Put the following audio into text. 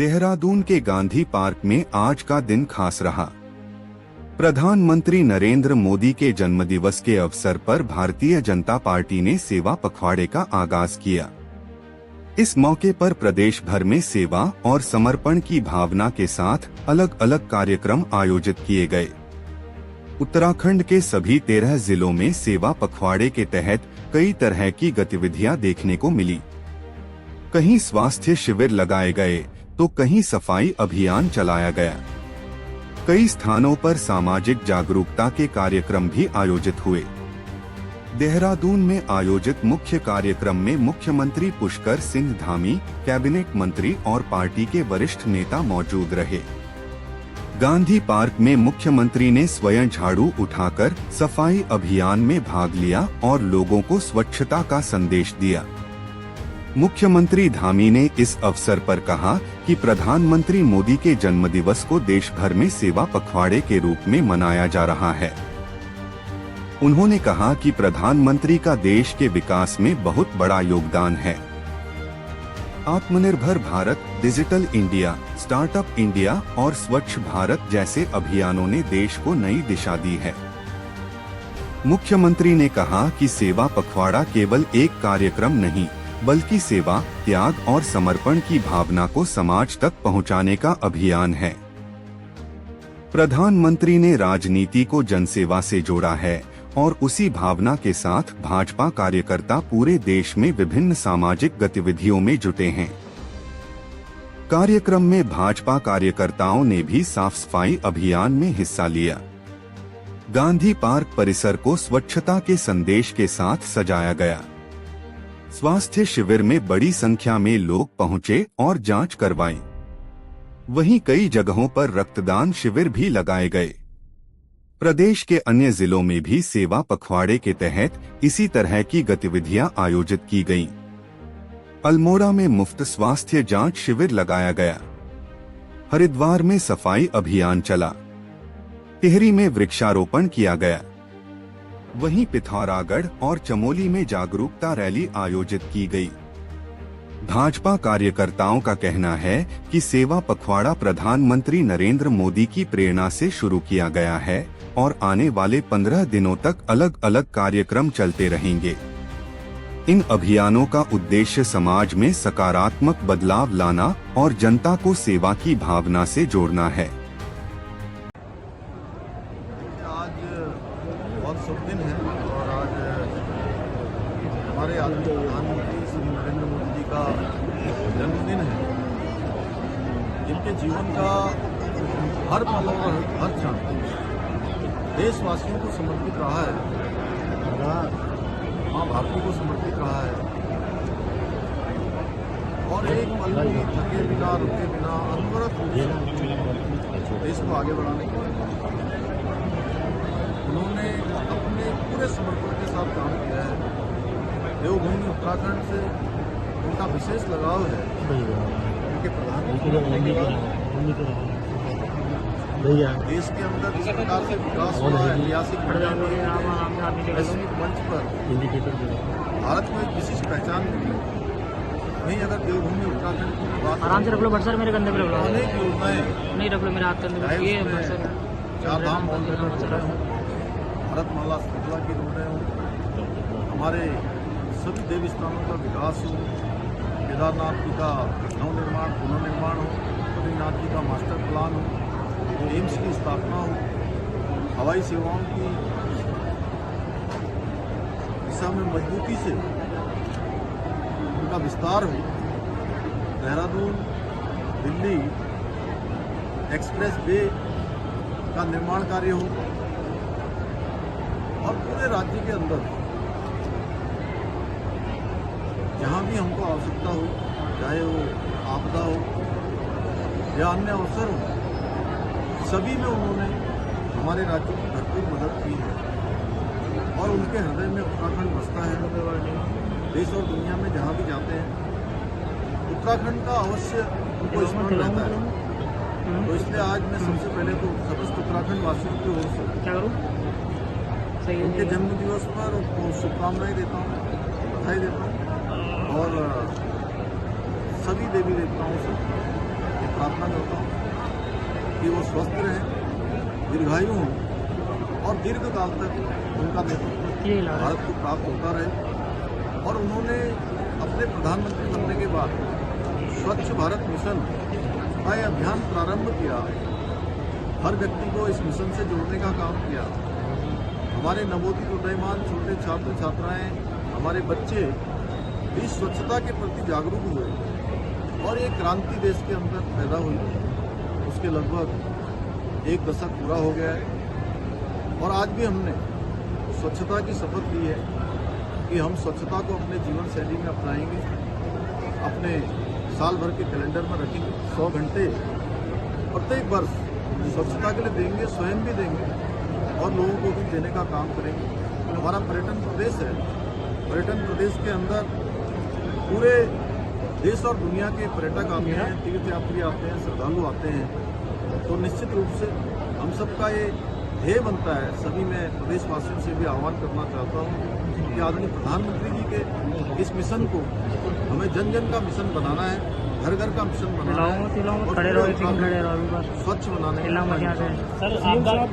देहरादून के गांधी पार्क में आज का दिन खास रहा। प्रधानमंत्री नरेंद्र मोदी के जन्मदिवस के अवसर पर भारतीय जनता पार्टी ने सेवा पखवाड़े का आगाज किया। इस मौके पर प्रदेश भर में सेवा और समर्पण की भावना के साथ अलग अलग कार्यक्रम आयोजित किए गए। उत्तराखंड के सभी 13 जिलों में सेवा पखवाड़े के तहत कई तरह की गतिविधियां देखने को मिली। कहीं स्वास्थ्य शिविर लगाए गए तो कहीं सफाई अभियान चलाया गया। कई स्थानों पर सामाजिक जागरूकता के कार्यक्रम भी आयोजित हुए। देहरादून में आयोजित मुख्य कार्यक्रम में मुख्यमंत्री पुष्कर सिंह धामी, कैबिनेट मंत्री और पार्टी के वरिष्ठ नेता मौजूद रहे। गांधी पार्क में मुख्यमंत्री ने स्वयं झाड़ू उठाकर सफाई अभियान में भाग लिया और लोगों को स्वच्छता का संदेश दिया। मुख्यमंत्री धामी ने इस अवसर पर कहा कि प्रधानमंत्री मोदी के जन्मदिवस को देश भर में सेवा पखवाड़े के रूप में मनाया जा रहा है। उन्होंने कहा कि प्रधानमंत्री का देश के विकास में बहुत बड़ा योगदान है। आत्मनिर्भर Bharat, digital India, startup India और स्वच्छ भारत जैसे अभियानों ने देश को नई दिशा दी है। मुख्यमंत्री ने कहा कि सेवा पखवाड़ा केवल एक कार्यक्रम नहीं, बल्कि सेवा, त्याग और समर्पण की भावना को समाज तक पहुंचाने का अभियान है। प्रधानमंत्री ने राजनीति को जनसेवा से जोड़ा है और उसी भावना के साथ भाजपा कार्यकर्ता पूरे देश में विभिन्न सामाजिक गतिविधियों में जुटे हैं। कार्यक्रम में भाजपा कार्यकर्ताओं ने भी साफ सफाई अभियान में हिस्सा लिया। गांधी पार्क परिसर को स्वच्छता के संदेश के साथ सजाया गया। स्वास्थ्य शिविर में बड़ी संख्या में लोग पहुंचे और जांच करवाई। वहीं कई जगहों पर रक्तदान शिविर भी लगाए गए। प्रदेश के अन्य जिलों में भी सेवा पखवाड़े के तहत इसी तरह की गतिविधियां आयोजित की गईं। अल्मोड़ा में मुफ्त स्वास्थ्य जांच शिविर लगाया गया। हरिद्वार में सफाई अभियान चला। टिहरी में वृक्षारोपण किया गया। वहीं पिथौरागढ़ और चमोली में जागरूकता रैली आयोजित की गई। भाजपा कार्यकर्ताओं का कहना है कि सेवा पखवाड़ा प्रधानमंत्री नरेंद्र मोदी की प्रेरणा से शुरू किया गया है और आने वाले 15 दिनों तक अलग अलग कार्यक्रम चलते रहेंगे। इन अभियानों का उद्देश्य समाज में सकारात्मक बदलाव लाना और जनता को सेवा की भावना से जोड़ना है। बहुत शुभ दिन है और आज हमारे प्रधानमंत्री श्री नरेंद्र मोदी जी का जन्मदिन है, जिनके जीवन का हर पल और हर क्षण देशवासियों को समर्पित रहा है, माँ भारती को समर्पित रहा है और एक पल भी थके बिना रुके बिना अनवरत देश को आगे बढ़ाने के लिए उन्होंने अपने पूरे समर्पण के साथ काम किया है। देवभूमि उत्तराखंड से उनका विशेष लगाव है। उनके प्रधानमंत्री देश के अंदर जिस प्रकार से विकास हुआ है, ऐतिहासिक वैश्विक मंच पर भारत को एक विशिष्ट पहचान मिली। वहीं अगर देवभूमि उत्तराखंड की बात आराम से रख लो बट सर, मेरे कंधे पे रख लो। अनेक योजनाएं नहीं रख लो, मेरे हाथ के अंदर ये सर। चार धाम भारतमाला श्रृंखला की रोडें हों, हमारे सभी देवी स्थानों का विकास हो, केदारनाथ जी का नवनिर्माण पुनर्निर्माण हो, बद्रीनाथ जी का मास्टर प्लान हो, एम्स की स्थापना हो, हवाई सेवाओं की दिशा में मजबूती से उनका विस्तार हो, देहरादून दिल्ली एक्सप्रेस वे का निर्माण कार्य हो और पूरे राज्य के अंदर जहाँ भी हमको आवश्यकता हो, चाहे वो आपदा हो या अन्य अवसर हो, सभी में उन्होंने हमारे राज्य की भरपूर मदद की है और उनके हृदय में उत्तराखंड बसता है। देश और दुनिया में जहाँ भी जाते हैं उत्तराखंड का अवश्य उनको स्मरण रहता है। तो इसलिए आज मैं सबसे पहले तो समस्त उत्तराखंड वासियों की ओर से क्या करूं? उनके जन्म दिवस पर उनको शुभकामनाएं देता हूँ, बधाई देता हूँ और सभी देवी देवताओं से प्रार्थना करता हूँ कि वो स्वस्थ रहें, दीर्घायु हों और दीर्घ काल तक उनका नेतृत्व भारत को प्राप्त होता रहे। और उन्होंने अपने प्रधानमंत्री बनने के बाद स्वच्छ भारत मिशन का यह अभियान प्रारंभ किया, हर व्यक्ति को इस मिशन से जोड़ने का काम किया। हमारे नवोदित उदयमान छोटे छात्र छात्राएं, हमारे बच्चे भी स्वच्छता के प्रति जागरूक हुए और एक क्रांति देश के अंदर पैदा हुई। उसके लगभग 1 दशक पूरा हो गया है और आज भी हमने स्वच्छता की शपथ ली है कि हम स्वच्छता को अपने जीवन शैली में अपनाएंगे, अपने साल भर के कैलेंडर में रखेंगे। 100 घंटे प्रत्येक वर्ष स्वच्छता के लिए देंगे, स्वयं भी देंगे और लोगों को भी देने का काम करेंगे। हमारा पर्यटन प्रदेश है, पर्यटन प्रदेश के अंदर पूरे देश और दुनिया के पर्यटक आते हैं, तीर्थयात्री आते हैं, श्रद्धालु आते हैं। तो निश्चित रूप से हम सबका ये ध्येय बनता है। सभी मैं प्रदेशवासियों से भी आह्वान करना चाहता हूँ कि आदरणीय प्रधानमंत्री जी के इस मिशन को हमें जन जन का मिशन बनाना है, घर घर का मिशन बनाना है और स्वच्छ बनाने का